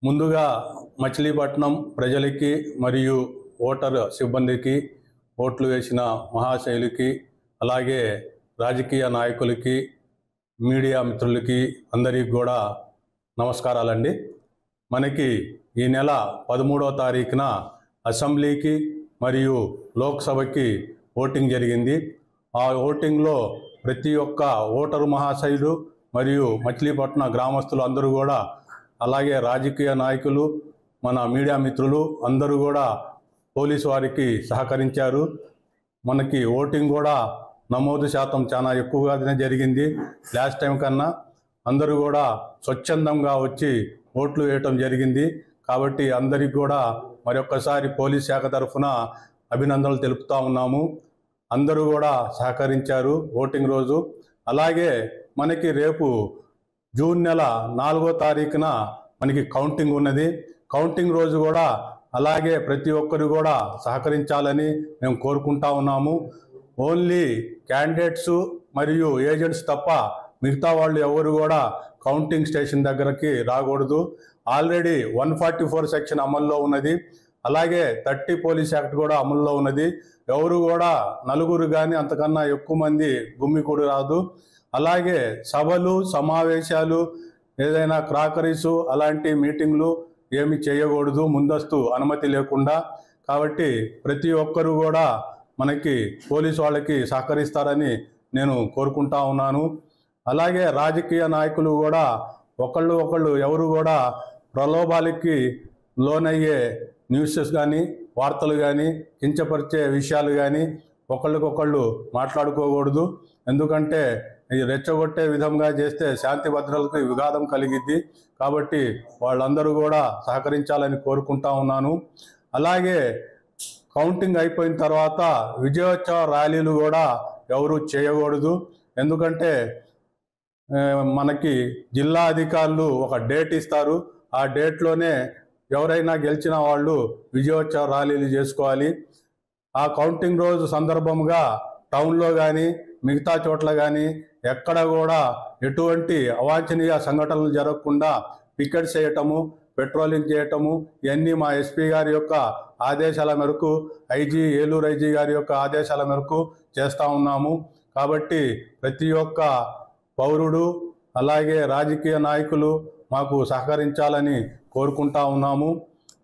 ముందుగా మచిలీపట్నం ప్రజలకి మరియు ఓటర్ సిబ్బందికి, ఓట్లు వేసిన మహాశైలికి, అలాగే రాజకీయ నాయకులకి, మీడియా మిత్రులకి అందరికీ కూడా నమస్కారాలండి. మనకి ఈ నెల 13వ తారీఖున అసెంబ్లీకి మరియు లోక్సభకి ఓటింగ్ జరిగింది. ఆ ఓటింగ్లో ప్రతి ఒక్క ఓటరు మహాశైలు మరియు మచిలీపట్నం గ్రామస్తులు అందరూ కూడా, అలాగే రాజకీయ నాయకులు, మన మీడియా మిత్రులు అందరూ కూడా పోలీసు వారికి సహకరించారు. మనకి ఓటింగ్ కూడా నమోదు శాతం చాలా ఎక్కువగానే జరిగింది. లాస్ట్ టైం కన్నా అందరూ కూడా స్వచ్ఛందంగా వచ్చి ఓట్లు వేయటం జరిగింది. కాబట్టి అందరికీ కూడా మరొక్కసారి పోలీస్ శాఖ తరఫున అభినందనలు తెలుపుతా ఉన్నాము. అందరూ కూడా సహకరించారు ఓటింగ్ రోజు. అలాగే మనకి రేపు జూన్ నెల 4వ తారీఖున మనకి కౌంటింగ్ ఉన్నది. కౌంటింగ్ రోజు కూడా అలాగే ప్రతి ఒక్కరు కూడా సహకరించాలని మేము కోరుకుంటా ఉన్నాము. ఓన్లీ క్యాండిడేట్స్ మరియు ఏజెంట్స్ తప్ప మిగతా వాళ్ళు ఎవరు కూడా కౌంటింగ్ స్టేషన్ దగ్గరకి రాకూడదు. ఆల్రెడీ 144 సెక్షన్ అమల్లో ఉన్నది. అలాగే 30 పోలీస్ యాక్ట్ కూడా అమల్లో ఉన్నది. ఎవరు కూడా నలుగురు కానీ అంతకన్నా ఎక్కువ మంది గుమ్మికూడు రాదు. అలాగే సభలు, సమావేశాలు, ఏదైనా క్రాకరీసు అలాంటి మీటింగ్లు ఏమి చేయకూడదు ముందస్తు అనుమతి లేకుండా. కాబట్టి ప్రతి ఒక్కరూ కూడా మనకి పోలీసు వాళ్ళకి సహకరిస్తారని నేను కోరుకుంటా ఉన్నాను. అలాగే రాజకీయ నాయకులు కూడా ఒకళ్ళు ఎవరు కూడా ప్రలోభాలకి లోనయ్యే న్యూసెస్ కానీ, వార్తలు కానీ, కించపరిచే విషయాలు కానీ ఒకళ్ళకొకళ్ళు మాట్లాడుకోకూడదు. ఎందుకంటే ఇది రెచ్చగొట్టే విధంగా చేస్తే శాంతి భద్రతలకు విఘాతం కలిగిద్ది. కాబట్టి వాళ్ళందరూ కూడా సహకరించాలని కోరుకుంటా ఉన్నాను. అలాగే కౌంటింగ్ అయిపోయిన తర్వాత విజయోత్సవ ర్యాలీలు కూడా ఎవరు చేయకూడదు. ఎందుకంటే మనకి జిల్లా అధికారులు ఒక డేట్ ఇస్తారు. ఆ డేట్లోనే ఎవరైనా గెలిచిన వాళ్ళు విజయోత్సవ ర్యాలీలు చేసుకోవాలి. ఆ కౌంటింగ్ రోజు సందర్భంగా టౌన్లో కానీ మిగతా చోట్ల కానీ ఎక్కడ కూడా ఎటువంటి అవాంఛనీయ సంఘటనలు జరగకుండా పికెట్స్ చేయటము, పెట్రోలింగ్ చేయటము ఇవన్నీ మా ఎస్పీ గారి యొక్క ఆదేశాల మేరకు, ఏలూరు ఐజీ గారి యొక్క ఆదేశాల మేరకు చేస్తూ ఉన్నాము. కాబట్టి ప్రతి ఒక్క పౌరుడు అలాగే రాజకీయ నాయకులు మాకు సహకరించాలని కోరుకుంటా ఉన్నాము.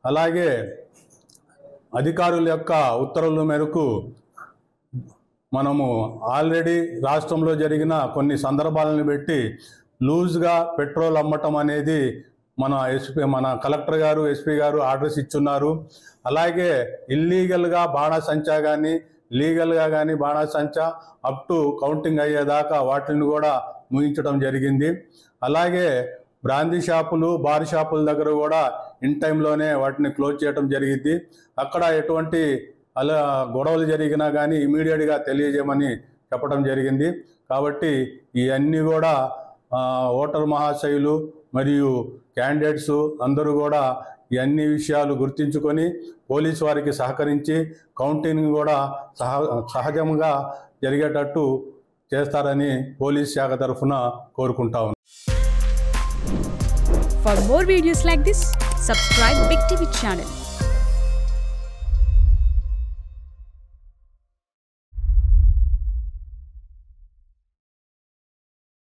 అలాగే అధికారుల యొక్క ఉత్తర్వుల మేరకు మనము ఆల్రెడీ రాష్ట్రంలో జరిగిన కొన్ని సందర్భాలను బట్టి లూజ్గా పెట్రోల్ అమ్మటం అనేది మన కలెక్టర్ గారు, ఎస్పీ గారు ఆర్డర్స్ ఇచ్చున్నారు. అలాగే ఇల్లీగల్గా బాణాసంచా కానీ, లీగల్గా కానీ బాణాసంచా అప్ టు కౌంటింగ్ అయ్యేదాకా వాటిని కూడా ముగించడం జరిగింది. అలాగే బ్రాందీ షాపులు, బార్ షాపుల దగ్గర కూడా ఇన్ టైంలోనే వాటిని క్లోజ్ చేయడం జరిగింది. అక్కడ ఎటువంటి గొడవలు జరిగినా కానీ ఇమీడియట్గా తెలియజేయమని చెప్పడం జరిగింది. కాబట్టి ఇవన్నీ కూడా ఓటర్ మహాశయులు మరియు క్యాండిడేట్స్ అందరూ కూడా ఇవన్నీ విషయాలు గుర్తించుకొని పోలీసు వారికి సహకరించి కౌంటింగ్ కూడా సహజంగా జరిగేటట్టు చేస్తారని పోలీస్ శాఖ తరఫున కోరుకుంటా ఉన్నాను. For more videos like this, subscribe Big TV channel.